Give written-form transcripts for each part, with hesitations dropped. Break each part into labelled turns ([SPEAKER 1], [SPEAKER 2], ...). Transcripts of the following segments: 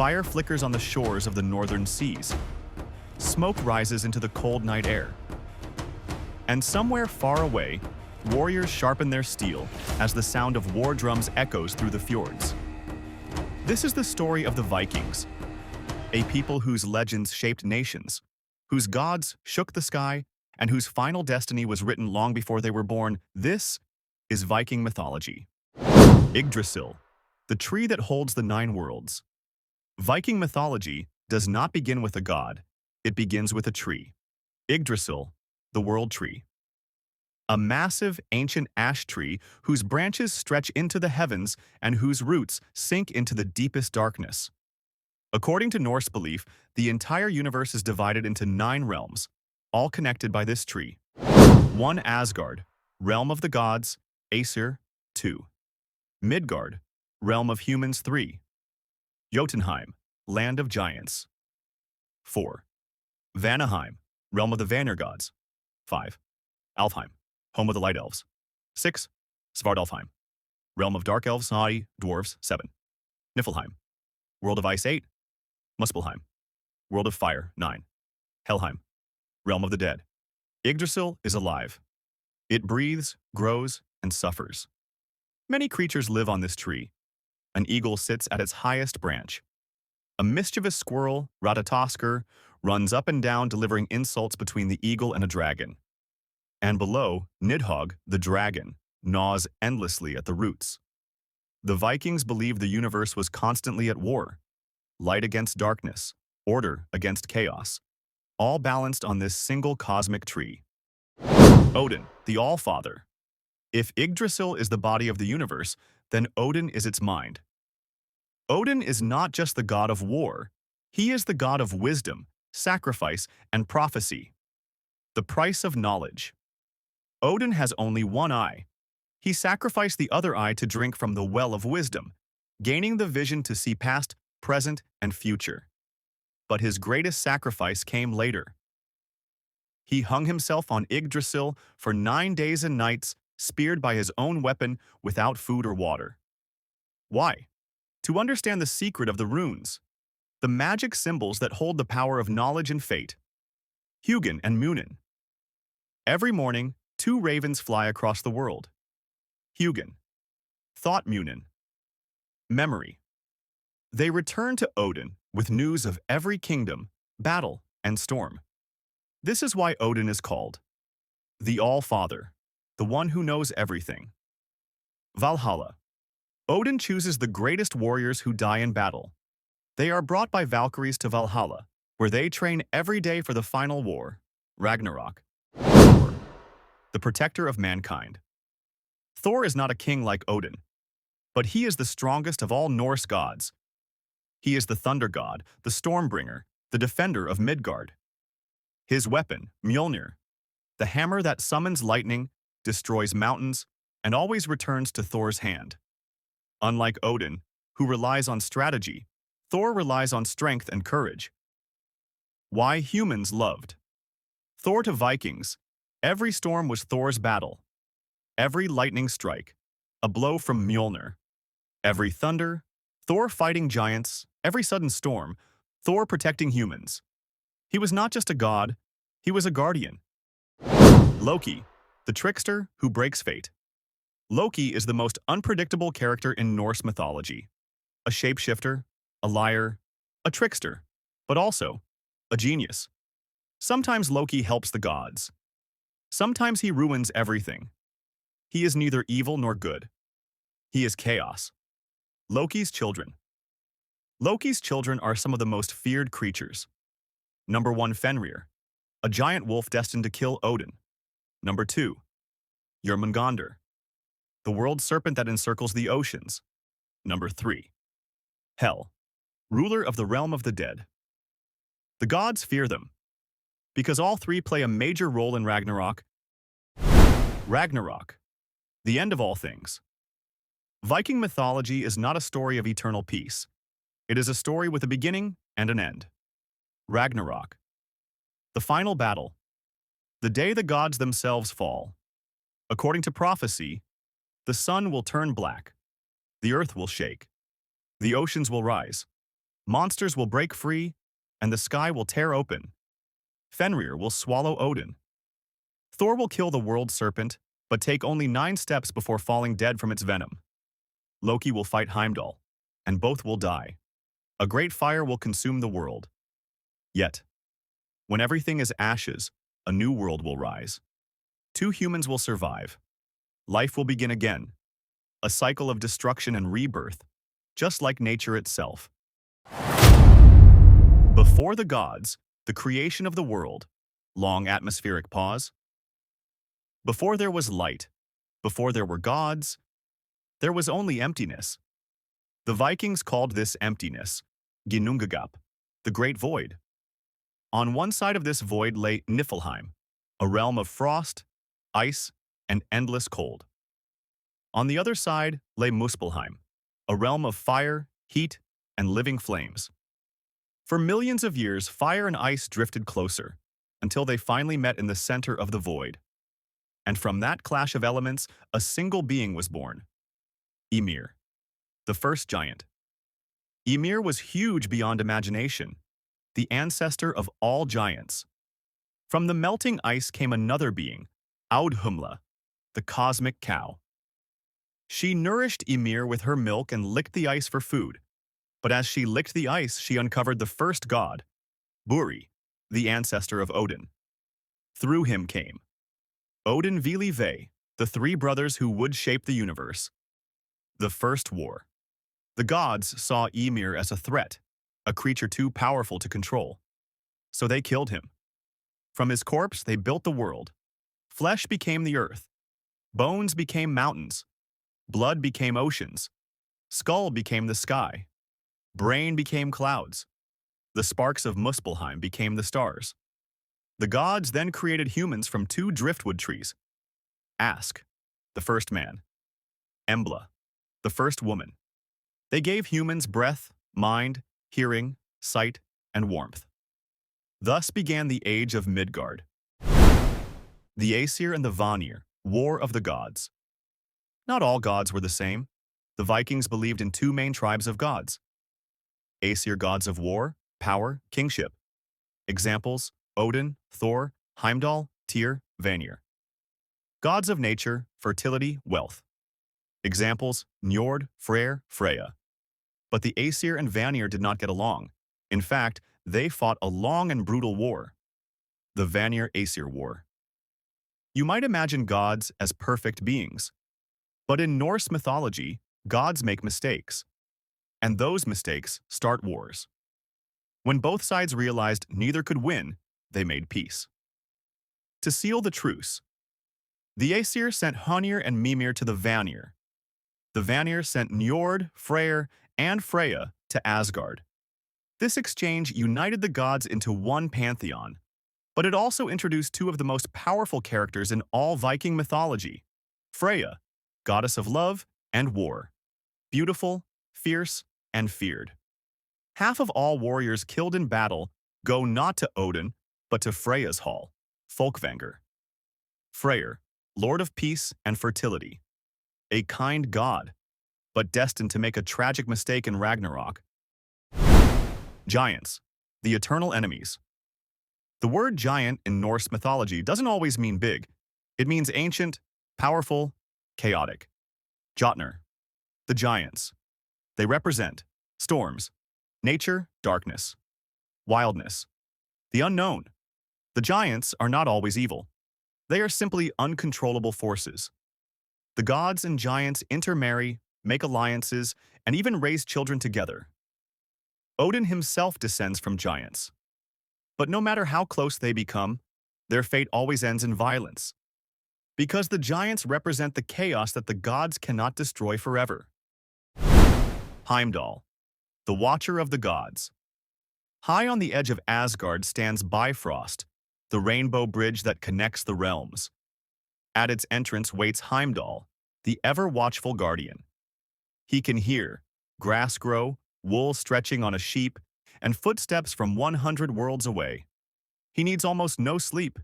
[SPEAKER 1] Fire flickers on the shores of the northern seas. Smoke rises into the cold night air. And somewhere far away, warriors sharpen their steel as the sound of war drums echoes through the fjords. This is the story of the Vikings, a people whose legends shaped nations, whose gods shook the sky, and whose final destiny was written long before they were born. This is Viking mythology. Yggdrasil, the tree that holds the 9 worlds. Viking mythology does not begin with a god, it begins with a tree. Yggdrasil, the world tree. A massive, ancient ash tree whose branches stretch into the heavens and whose roots sink into the deepest darkness. According to Norse belief, the entire universe is divided into 9 realms, all connected by this tree. 1. Asgard, realm of the gods, Aesir. 2. Midgard, realm of humans. 3. Jotunheim, land of giants. 4. Vanaheim, realm of the Vanir gods. 5. Alfheim, home of the light elves. 6. Svartalfheim, realm of dark elves, dwarves. 7. Niflheim, world of ice. 8. Muspelheim, world of fire. 9. Helheim, realm of the dead. Yggdrasil is alive. It breathes, grows, and suffers. Many creatures live on this tree. An eagle sits at its highest branch. A mischievous squirrel, Ratatoskr, runs up and down delivering insults between the eagle and a dragon. And below, Nidhogg, the dragon, gnaws endlessly at the roots. The Vikings believed the universe was constantly at war. Light against darkness, order against chaos, all balanced on this single cosmic tree. Odin, the Allfather. If Yggdrasil is the body of the universe, then Odin is its mind. Odin is not just the god of war, he is the god of wisdom, sacrifice, and prophecy. The price of knowledge. Odin has only one eye. He sacrificed the other eye to drink from the well of wisdom, gaining the vision to see past, present, and future. But his greatest sacrifice came later. He hung himself on Yggdrasil for 9 days and nights, speared by his own weapon without food or water. Why? To understand the secret of the runes, the magic symbols that hold the power of knowledge and fate. Huginn and Muninn. Every morning, 2 ravens fly across the world. Huginn. Thought. Muninn. Memory. They return to Odin with news of every kingdom, battle, and storm. This is why Odin is called the All-Father, the one who knows everything. Valhalla. Odin chooses the greatest warriors who die in battle. They are brought by Valkyries to Valhalla, where they train every day for the final war, Ragnarok. Thor, the protector of mankind. Thor is not a king like Odin, but he is the strongest of all Norse gods. He is the thunder god, the stormbringer, the defender of Midgard. His weapon, Mjolnir, the hammer that summons lightning, destroys mountains, and always returns to Thor's hand. Unlike Odin, who relies on strategy, Thor relies on strength and courage. Why humans loved. Thor to Vikings, every storm was Thor's battle. Every lightning strike, a blow from Mjolnir. Every thunder, Thor fighting giants. Every sudden storm, Thor protecting humans. He was not just a god, he was a guardian. Loki, the trickster who breaks fate. Loki is the most unpredictable character in Norse mythology. A shapeshifter, a liar, a trickster, but also a genius. Sometimes Loki helps the gods. Sometimes he ruins everything. He is neither evil nor good. He is chaos. Loki's children. Loki's children are some of the most feared creatures. Number 1, Fenrir, a giant wolf destined to kill Odin. Number 2, Jormungandr, the world serpent that encircles the oceans. Number 3, Hel, ruler of the realm of the dead. The gods fear them, because all 3 play a major role in Ragnarok. Ragnarok, the end of all things. Viking mythology is not a story of eternal peace. It is a story with a beginning and an end. Ragnarok, the final battle, the day the gods themselves fall. According to prophecy, the sun will turn black, the earth will shake, the oceans will rise, Monsters will break free, and the sky will tear open. Fenrir will swallow Odin. Thor will kill the world serpent, but take only 9 steps before falling dead from its venom. Loki will fight Heimdall, and both will die. A great fire will consume the world. Yet, when everything is ashes, a new world will rise. 2 humans will survive. Life will begin again. A cycle of destruction and rebirth, just like nature itself. Before the gods, the creation of the world. Long atmospheric pause. Before there was light, before there were gods, there was only emptiness. The Vikings called this emptiness Ginnungagap, the Great Void. On one side of this void lay Niflheim, a realm of frost, ice, and endless cold. On the other side lay Muspelheim, a realm of fire, heat, and living flames. For millions of years, fire and ice drifted closer, until they finally met in the center of the void. And from that clash of elements, a single being was born. Ymir, the first giant. Ymir was huge beyond imagination, the ancestor of all giants. From the melting ice came another being, Audhumla, the cosmic cow. She nourished Ymir with her milk and licked the ice for food. But as she licked the ice, she uncovered the first god, Buri, the ancestor of Odin. Through him came Odin Vili Ve, the 3 brothers who would shape the universe. The First War. The gods saw Ymir as a threat, a creature too powerful to control. So they killed him. From his corpse, they built the world. Flesh became the earth. Bones became mountains. Blood became oceans. Skull became the sky. Brain became clouds. The sparks of Muspelheim became the stars. The gods then created humans from 2 driftwood trees. Ask, the first man. Embla, the first woman. They gave humans breath, mind, hearing, sight, and warmth. Thus began the age of Midgard. The Aesir and the Vanir, War of the Gods. Not all gods were the same. The Vikings believed in 2 main tribes of gods. Aesir gods of war, power, kingship. Examples: Odin, Thor, Heimdall, Tyr, Vanir. Gods of nature, fertility, wealth. Examples: Njord, Freyr, Freya. But the Aesir and Vanir did not get along. In fact, they fought a long and brutal war. The Vanir-Aesir War. You might imagine gods as perfect beings. But in Norse mythology, gods make mistakes. And those mistakes start wars. When both sides realized neither could win, they made peace. To seal the truce, the Aesir sent Honir and Mimir to the Vanir. The Vanir sent Njord, Freyr, and Freya to Asgard. This exchange united the gods into one pantheon, but it also introduced 2 of the most powerful characters in all Viking mythology: Freya, goddess of love and war, beautiful, fierce, and feared. Half of all warriors killed in battle go not to Odin, but to Freya's hall, Folkvanger. Freyr, lord of peace and fertility. A kind god, but destined to make a tragic mistake in Ragnarok. Giants, the eternal enemies. The word giant in Norse mythology doesn't always mean big. It means ancient, powerful, chaotic. Jotnar, the giants. They represent storms, nature, darkness, wildness, the unknown. The giants are not always evil. They are simply uncontrollable forces. The gods and giants intermarry, make alliances, and even raise children together. Odin himself descends from giants. But no matter how close they become, their fate always ends in violence. Because the giants represent the chaos that the gods cannot destroy forever. Heimdall, the Watcher of the Gods. High on the edge of Asgard stands Bifrost, the rainbow bridge that connects the realms. At its entrance waits Heimdall, the ever-watchful guardian. He can hear grass grow, wool stretching on a sheep, and footsteps from 100 worlds away. He needs almost no sleep.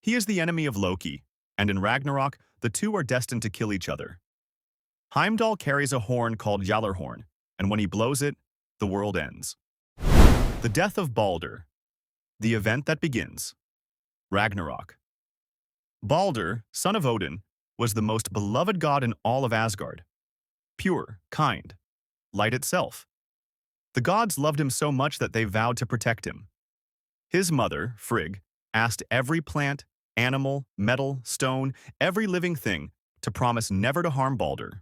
[SPEAKER 1] He is the enemy of Loki, and in Ragnarok, the 2 are destined to kill each other. Heimdall carries a horn called Gjallarhorn, and when he blows it, the world ends. The death of Balder, the event that begins. Ragnarok. Balder, son of Odin, was the most beloved god in all of Asgard. Pure, kind, light itself. The gods loved him so much that they vowed to protect him. His mother, Frigg, asked every plant, animal, metal, stone, every living thing to promise never to harm Balder.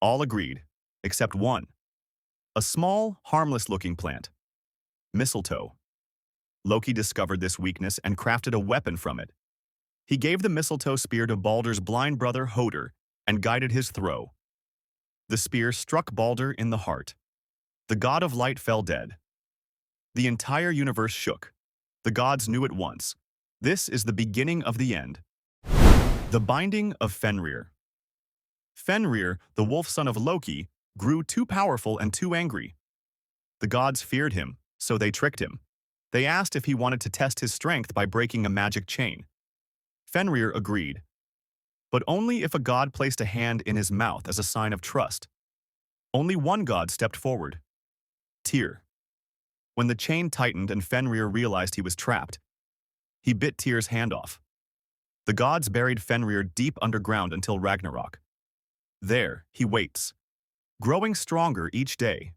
[SPEAKER 1] All agreed, except one, a small, harmless-looking plant, mistletoe. Loki discovered this weakness and crafted a weapon from it. He gave the mistletoe spear to Balder's blind brother Hoder and guided his throw. The spear struck Balder in the heart. The god of light fell dead. The entire universe shook. The gods knew at once. This is the beginning of the end. The binding of Fenrir. Fenrir, the wolf son of Loki, grew too powerful and too angry. The gods feared him, so they tricked him. They asked if he wanted to test his strength by breaking a magic chain. Fenrir agreed, but only if a god placed a hand in his mouth as a sign of trust. Only one god stepped forward, Tyr. When the chain tightened and Fenrir realized he was trapped, he bit Tyr's hand off. The gods buried Fenrir deep underground until Ragnarok. There, he waits, growing stronger each day,